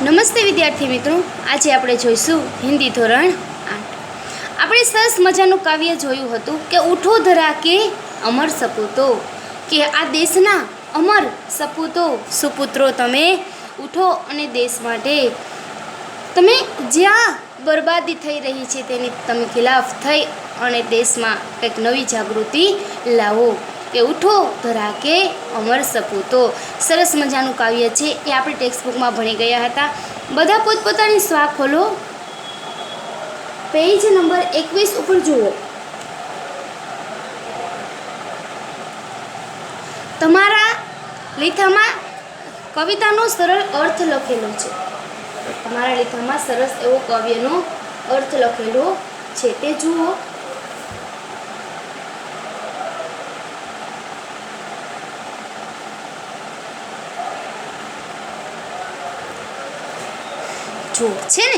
નમસ્તે વિદ્યાર્થી મિત્રો, આજે આપણે જોઈશું હિન્દી ધોરણ 8। આપણે સરસ મજાનું કાવ્ય જોયું હતું કે ઉઠો ધરા કે અમર સપૂતો, કે આ દેશના અમર સપૂતો સુપુત્રો તમે ઉઠો અને દેશ માટે તમે જ્યાં બરબાદી થઈ રહી છે તેની તમે ખિલાફ થઈ અને દેશમાં કંઈક નવી જાગૃતિ લાવો, કે ઉઠો ધરા કે અમર સપૂતો। સરસ મજાનું કાવ્ય છે, એ આપણે ટેક્સ્ટ બુકમાં ભણી ગયા હતા। બધા પોતપોતાની સ્વા ખોલો, પેજ નંબર 21 ઉપર જુઓ। તમારા લીથામાં કવિતાનો સરળ અર્થ લખેલો છે, તમારા લીથામાં સરસ એવો કાવ્યનો અર્થ લખેલો છે, તે જુઓ। जो है ना,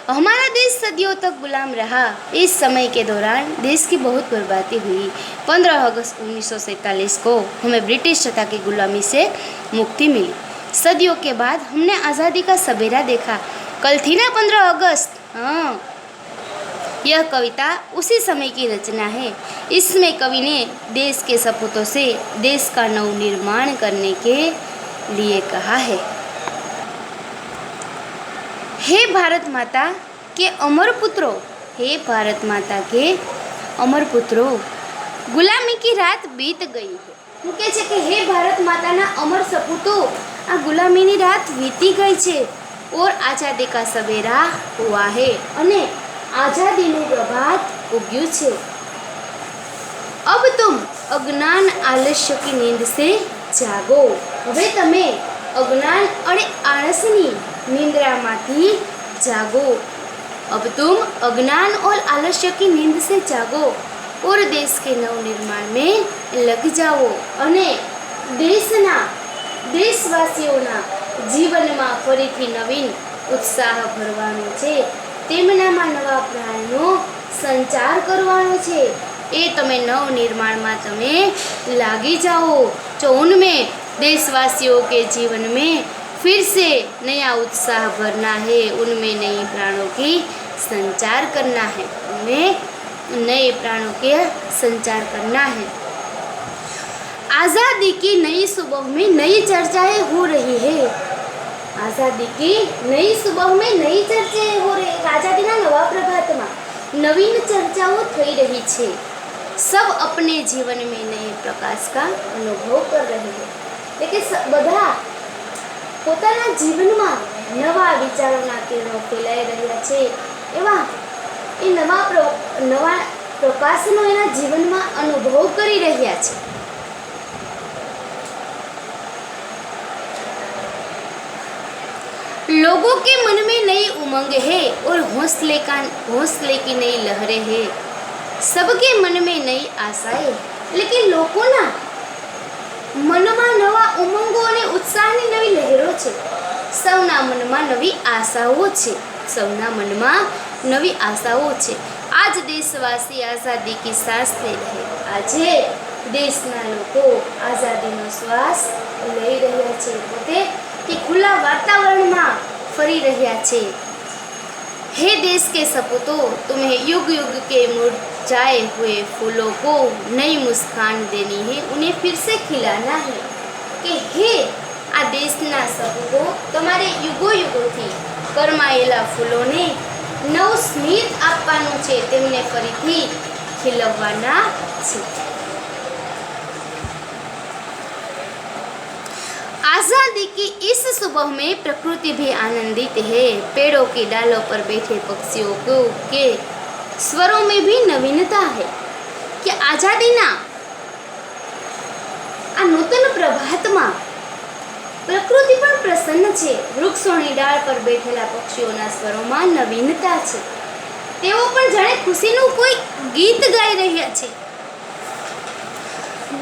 हमारा देश सदियों तक गुलाम रहा। इस समय के दौरान देश की बहुत बर्बादी हुई। 15 अगस्त 1947 को हमें ब्रिटिश सत्ता की गुलामी से मुक्ति मिली। सदियों के बाद हमने आज़ादी का सवेरा देखा। कल थी ना 15 अगस्त। हाँ, यह कविता उसी समय की रचना है। इसमें कवि ने देश के सपूतों से देश का नवनिर्माण करने के लिए कहा है। हे भारत माता के अमर पुत्रों, हे भारत माता के अमर पुत्रों, गुलामी की रात बीत गई है। હું કહે છે કે હે ભારત માતાના અમર સપૂતો, આ ગુલામીની રાત વીતી ગઈ છે और आज़ादी का सवेरा हुआ है, અને આઝાદીનું પ્રભાત ઉગ્યું છે। अब तुम अज्ञान आलस्य की नींद से जागो। હવે તમે अज्ञान અને આળસની निंद्रामाथी जागो। अब तुम अज्ञान और आलस्य की नींद से जागो और देश के नवनिर्माण में लग जाओ, અને દેશવાસીઓના જીવનમાં ફરીથી નવીન ઉત્સાહ ભરવાનો છે, તેમનામાં નવા પ્રાણનો સંચાર કરવાનો છે। એ તમે નવનિર્માણમાં તમે લાગી જાઓ। जो उनमें देशवासियों के जीवन में फिर से नया उत्साह भरना है, उनमें नई प्राणों की संचार करना है, उनमें नए प्राणों के संचार करना है। आज़ादी की नई सुबह में नई चर्चाएं हो रही है। आज़ादी की नई सुबह में नई चर्चाएं हो रही है। आज़ादीना नवा प्रभातમાં नवीन चर्चाओं થઈ રહી છે। सब अपने जीवन में नए प्रकाश का अनुभव कर रहे हैं। लेकिन બધા પોતાના જીવનમાં નવા વિચારોના કિરણો ફેલાઈ રહ્યા છે, એવા એ નવા પ્રકાશનો એના જીવનમાં અનુભવ કરી રહ્યા છે। लोगों के मन में नई उमंग है और हौसले की नई लहरें है। सबके मन में नई आशाएं, लेकिन लोगोना મનમાં નવા ઉમંગો અને ઉત્સાહની નવી લહેરો છે। સૌના મનમાં નવી આશાઓ છે, સૌના મનમાં નવી આશાઓ છે। આજ દેશવાસી આઝાદી की सांस ले रहे। આજે દેશના લોકો આઝાદીનો શ્વાસ લઈ રહ્યા છે, પોતે કે ખુલ્લા વાતાવરણમાં ફરી રહ્યા છે। हे देश के सपूतों, तुम्हें युग युग के मुरझाए हुए फूलों को नई मुस्कान देनी है, उन्हें फिर से खिलाना है। कि हे आ देशना सपूतो, તમારે યુગો યુગોથી કરમાયેલા ફૂલોને નવું સ્મિત આપવાનું છે, તેમને ફરીથી ખીલવવાના છે। आज़ादी की इस सुबह में प्रकृति भी आनंदित है। पेड़ों की डालों पर बैठे पक्षियों को के स्वरों में भी नवीनता है। कि आज़ादीना आ नूतन प्रभातમાં પ્રકૃતિ પણ પ્રસન્ન છે। વૃક્ષોની ડાળ પર બેઠેલા પક્ષીઓના સ્વરોમાં નવીનતા છે, તેઓ પણ જાણે ખુશીનું કોઈ ગીત ગાઈ રહ્યા છે।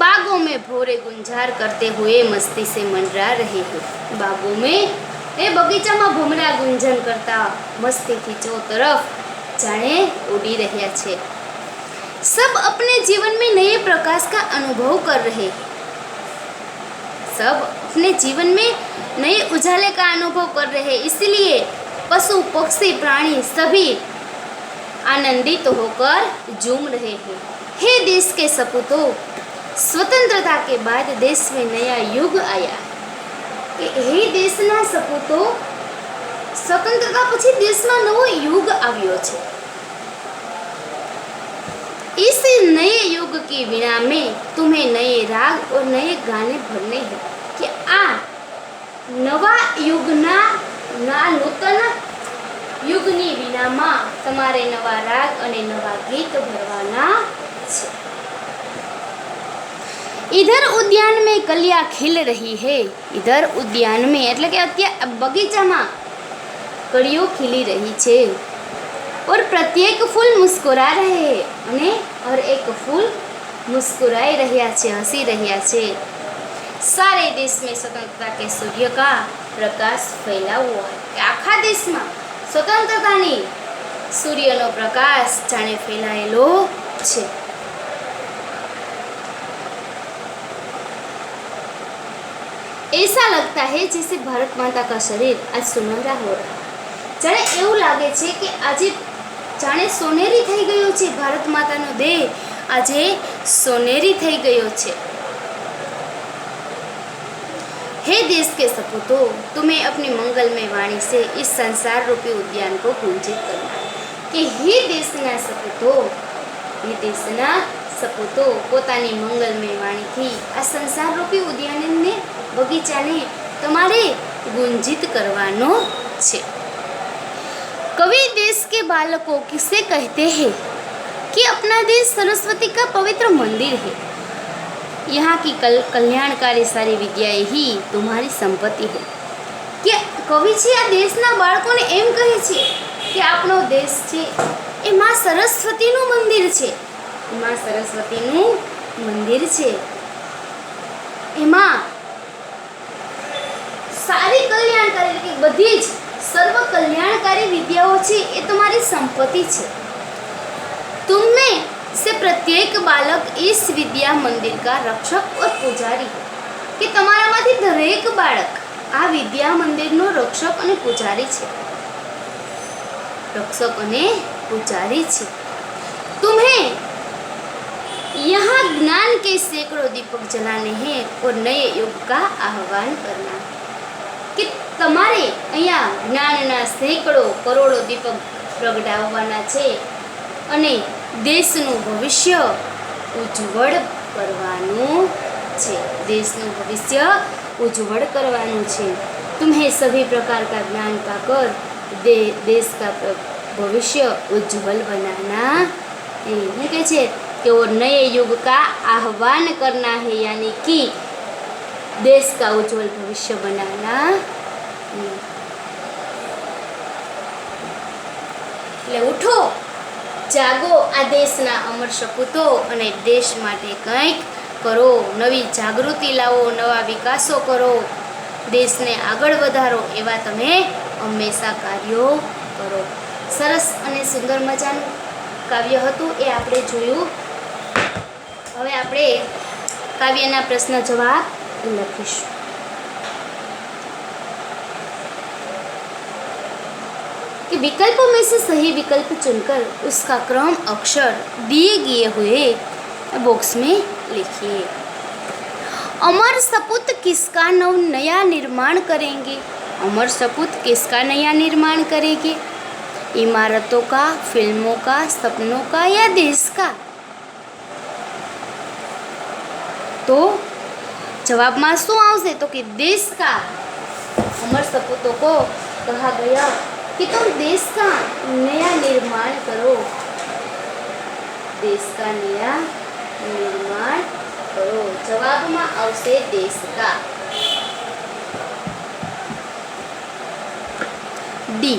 बागों में भोरे गुंजार करते हुए मस्ती से मंडरा रहे हैं। बागों में बगीचाમાં ભમરા ગુંજન કરતા મસ્તીથી ચો તરફ જાણે ઉડી રહ્યા છે। सब अपने जीवन में नए प्रकाश का अनुभव कर रहे हैं। सब अपने जीवन में नए उजाले का अनुभव कर रहे हैं। इसलिए पशु पक्षी प्राणी सभी आनंदित होकर झूम रहे हैं। हे देश के सपूतों, स्वतंत्रता के बाद देश में नया युग आया है। हे देशना सपूतो, स्वतंत्रता પછી દેશમાં નવો યુગ આવ્યો છે। इस नए युग की वीणा में तुम्हें नए राग और नए गाने भरने हैं। कि आ नवा युगना ना नूतन युगनी वीणाમાં તમારે નવા રાગ અને નવા ગીત ભરવાના છે। इधर उद्यान में कलियां खिल रही है। इधर उद्यान में એટલે કે અત્યારે બગીચામાં कलियों खिली रही छे और प्रत्येक फूल मुस्कुरा रहे हैं અને और एक फूल मुस्कुराई રહ્યા છે, हंसी રહ્યા છે। सारे देश में स्वतंत्रता के सूर्य का प्रकाश फैला हुआ है। कि આખા દેશમાં स्वतंत्रताની સૂર્યનો પ્રકાશ જાણે ફેલાયેલો છે। ऐसा लगता है जैसे भारत माता का शरीर आज सुनहरा हो रहा है। जाने એવું લાગે છે કે આજે જાણે સોનેરી થઈ ગયો છે। ભારત માતાનો દેહ આજે સોનેરી થઈ ગયો છે। हे देश के सपूतों, तुम्हें अपनी मंगलमय वाणी से इस संसार रूपी उद्यान को गुंजित करना है। कि हे देशना सपूतों, हे देशना सपूतो પોતાની મંગલમય વાણીથી આ સંસાર રૂપી ઉદ્યાનને બગીચાને તમારે ગુંજિત કરવાનો છે। कवि देश के बालकों किसे कहते हैं कि अपना देश सरस्वती का पवित्र मंदिर है। यहाँ की कल्याणकारी सारी विद्याएं ही तुम्हारी संपत्ति है। कि कवि છે આ દેશના બાળકોને એમ કહે છે કે આપણો દેશ છે એ માં સરસ્વતીનું મંદિર છે। માં સરસ્વતીનું મંદિર છે, એમાં સારી કલ્યાણકારી કે બધી જ सर्व कल्याणकारी विद्याओं છે એ तुम्हारी संपत्ति છે। तुम में से प्रत्येक बालक इस विद्या मंदिर का रक्षक और पुजारी है। कि તમારામાંથી દરેક બાળક આ વિદ્યા મંદિરનો રક્ષક અને પૂજારી છે। રક્ષક અને પૂજારી છે। तुम्हें यहाँ ज्ञान के सैकड़ों दीपक जलाने हैं और नए युग का आह्वान करना है। कि તમારે અહીંયા જ્ઞાનના સેંકડો કરોડો દીપક પ્રગટાવવાના છે અને દેશનું ભવિષ્ય ઉજ્જવળ કરવાનું છે। દેશનું ભવિષ્ય उज्जवल કરવાનું છે। तुम्हें सभी प्रकार का ज्ञान पाकर देश का भविष्य उज्जवल बनाना है। શું કહે છે कि वो नए युग का आह्वान करना है, यानी कि देश का उज्जवल भविष्य बनाना। એટલે ઉઠો, જાગો આ દેશના અમર સપૂતો અને દેશ માટે કંઈક કરો, નવી જાગૃતિ લાવો, નવા વિકાસો કરો, દેશને આગળ વધારો, એવા તમે હંમેશા કાર્યો કરો। સરસ અને સુંદર મજાનું કાવ્ય હતું એ આપણે જોયું। હવે આપણે કાવ્યના પ્રશ્ન જવાબ લખીશું। कि विकल्पों में से सही विकल्प चुनकर उसका क्रम अक्षर दिए गए हुए बॉक्स में लिखिए। अमर सपूत किसका नया निर्माण करेंगे? अमर सपूत किसका नया निर्माण करेंगे? इमारतों का, फिल्मों का, सपनों का या देश का? तो जवाब में शू आवशे? तो कि देश का। अमर सपूतों को कहा गया कि तुम देश का नया निर्माण करो, देश का नया निर्माण करो। जवाब में आवशे देश का। डी।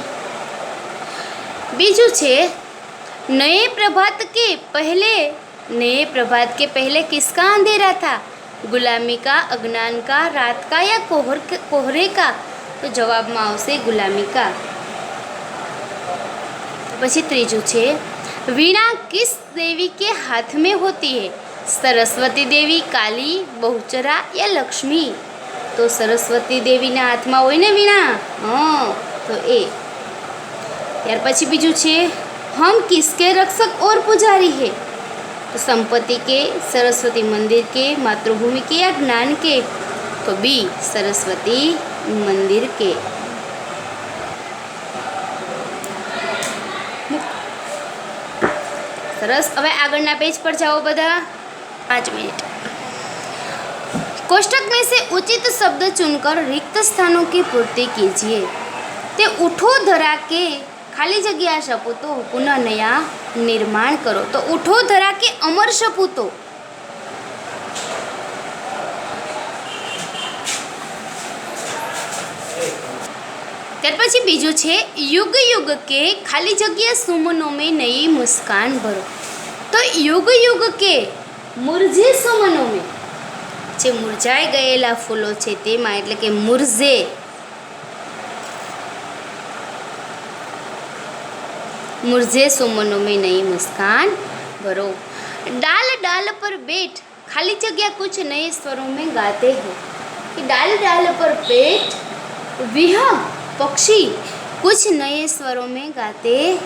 बीजू छे नए प्रभात के पहले किसका अंधेरा था? गुलामी का, अज्ञान का, रात का या कोहरे का? तो जवाब में आवशे गुलामी का। પછી ત્રીજું છે वीणा किस देवी के हाथ में होती है? सरस्वती देवी, काली, बहुचरा या लक्ष्मी? तो तो सरस्वती देवीना हाथमां होय ने वीणा। हाँ, तो ए। त्यार पछी बीजू छे, हम किसके रक्षक और पुजारी है? तो संपत्ति के, सरस्वती मंदिर के, मातृभूमि के या ज्ञान के? तो बी, सरस्वती मंदिर के। सरस। हवे आगळना पेज पर जाओ बधा। 5 मिनट। कोष्टक में से उचित शब्द चुनकर रिक्त स्थानों की पूर्ति कीजिए। ते उठो धरा के खाली जगह सपूतो पुनः नया निर्माण करो। तो उठो धरा के अमर सपूतो। त्यार पछी बीजू छे, युग युग के खाली जगह सुमनों में नई मुस्कान भरो। तो युग युग के मुरझे सुमनों में, जे मुरझाई गयेला फूलो छे तेमां, एटले के मुरझे। मुरझे सुमनों में नई मुस्कान भरो। डाल डाल पर बैठ खाली जगह कुछ नए स्वरों में गाते हैं। कि डाल डाल पर बैठ विहग पक्षी कुछ नए स्वरों में गाते हैं।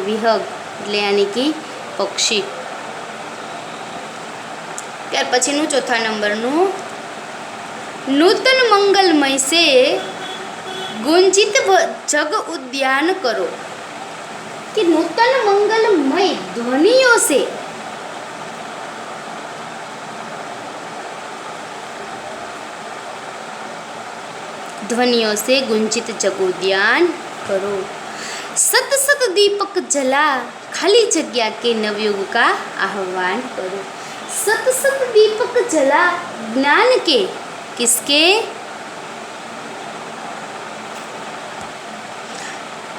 विहग એટલે यानी कि पक्षी। त्यार पछीनु चौथा नंबरनु, नूतन मंगलमय से गुंजित जग उद्यान करो। कि नूतन मंगलमय ध्वनियों से, ध्वनियों से गुंजित जग उद्यान करो। सत सत दीपक जला खाली जगह के नवयुग का आह्वान करो। सत सत दीपक जला ज्ञान के, किसके?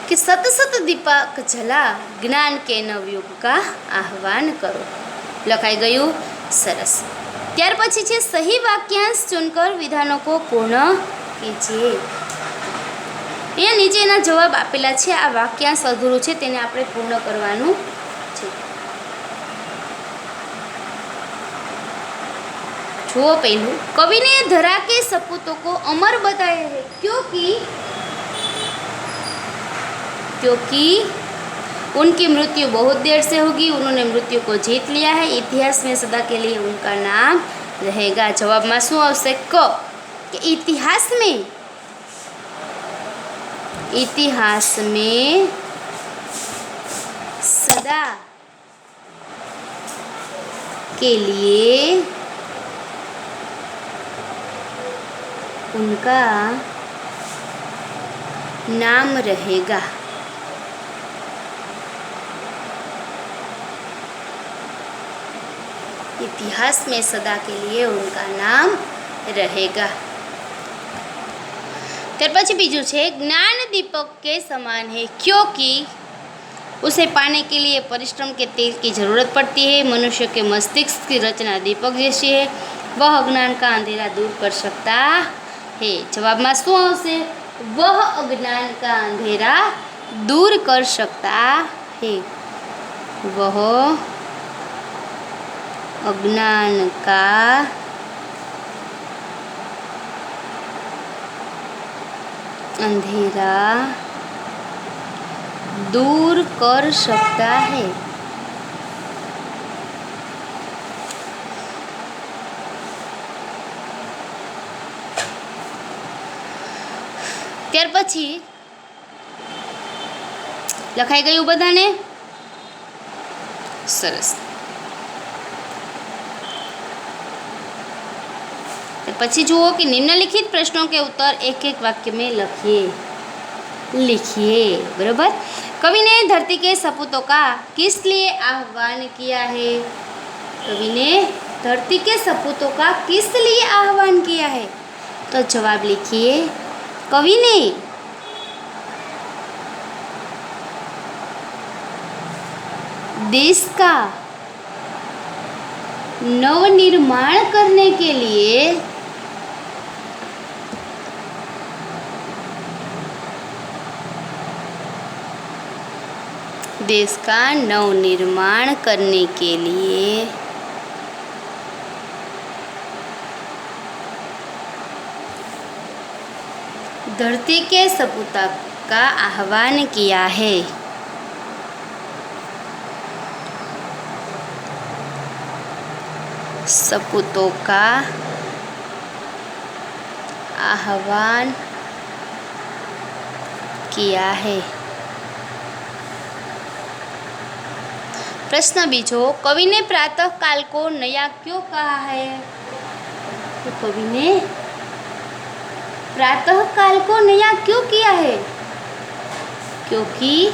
कि सत सत दीपक जला ज्ञान के नवयुग का आह्वान करो। लखाई गયું। सरस। त्यार पछी छे, सही वाक्यांश चुनकर विधानों को पूर्ण कीजिए। अहींया नीचेना जवाब आपेला छे। आ वाक्यांश अधूरुं छे, तेने आपणे पूर्ण करवानुं छे। जुओ पहलू, कवि ने धरा के सपूतों को अमर बताया है क्योंकि उनकी मृत्यु बहुत देर से होगी। उन्होंने मृत्यु को जीत लिया है। इतिहास में सदा के लिए उनका नाम रहेगा। जवाब में शू आवशे? क। कि इतिहास में सदा के लिए उनका नाम रहेगा। इतिहास में सदा के लिए उनका नाम रहेगा। त्यार पछी बीजू छे, ज्ञान दीपक के समान है क्योंकि उसे पाने के लिए परिश्रम के तेल की जरूरत पड़ती है। मनुष्य के मस्तिष्क की रचना दीपक जैसी है, वह अज्ञान का अंधेरा दूर कर सकता है। जवाब में शू आवशे? वह अज्ञान का अंधेरा दूर कर सकता है। वह अज्ञान का अंधेरा दूर कर सकता है। त्यार पछी लखाई गયું बधाने? सरस। पछी जुओ कि निम्नलिखित प्रश्नों के उत्तर एक एक वाक्य में लिखिए। बराबर। कवि ने धरती के सपूतों का किस लिए आह्वान किया है? कवि ने धरती के सपूतों का किस लिए आह्वान किया है? तो जवाब लिखिए। कवि ने देश का नवनिर्माण करने के लिए धरती के सपूतों का आह्वान किया है। सपूतों का आह्वान किया है। प्रश्न बीजो, कवि ने प्रातः काल को नया क्यों कहा है? तो कवि ने प्रातः काल को नया क्यों किया है? क्योंकि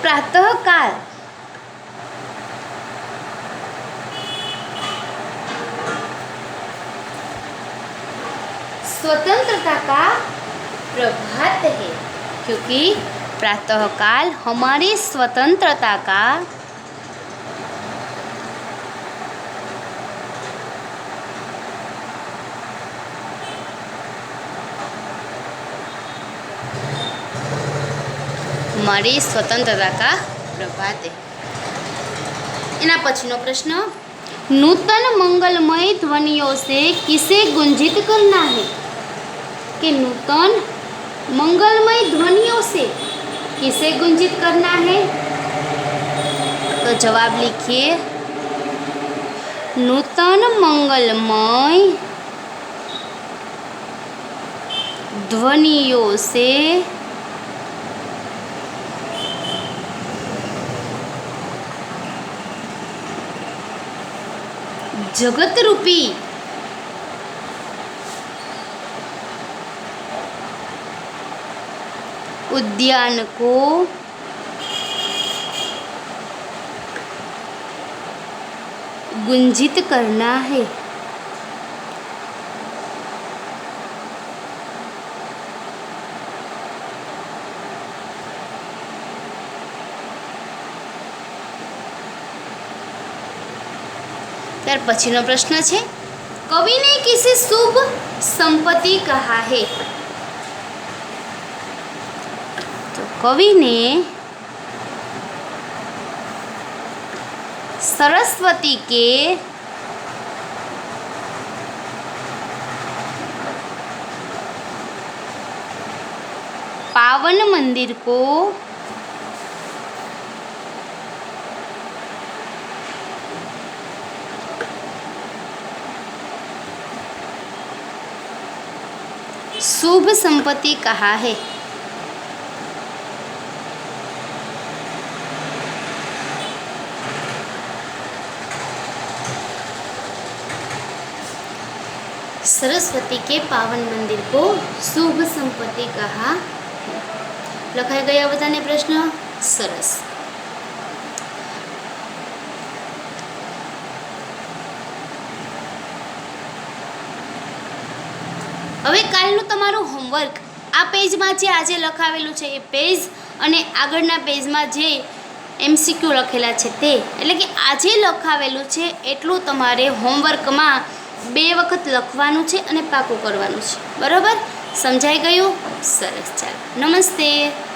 प्रातः काल स्वतंत्रता का प्रभात है। क्योंकि प्रातः काल हमारी स्वतंत्रता का हमारी स्वतंत्रता का प्रभात है। एना पछीनो प्रश्न, नूतन मंगलमय ध्वनियों से किसे गुंजित करना है? कि नूतन मंगलमय ध्वनियों से किसे गुंजित करना है? तो जवाब लिखिए, नूतन मंगलमय ध्वनियों से जगत रूपी उद्यान को गुंजित करना है। त्यार पछीनो प्रश्न है, कवि ने किसे शुभ संपत्ति कहा है? तो कवि ने सरस्वती के पावन मंदिर को शुभ संपत्ति कहा है। सरस्वती के पावन मंदिर को शुभ संपत्ति कहा। लखाई गया बताने प्रश्न? सरस। હવે કાલનું તમારું હોમવર્ક આ પેજમાં જે આજે લખાવેલું છે એ પેજ અને આગળના પેજમાં જે MCQ લખેલા છે તે, એટલે કે આજે લખાવેલું છે એટલું તમારે હોમવર્કમાં 2 વખત લખવાનું છે અને પાકું કરવાનું છે. બરાબર? સમજાઈ ગયું? સરસ. ચાલો, નમસ્તે.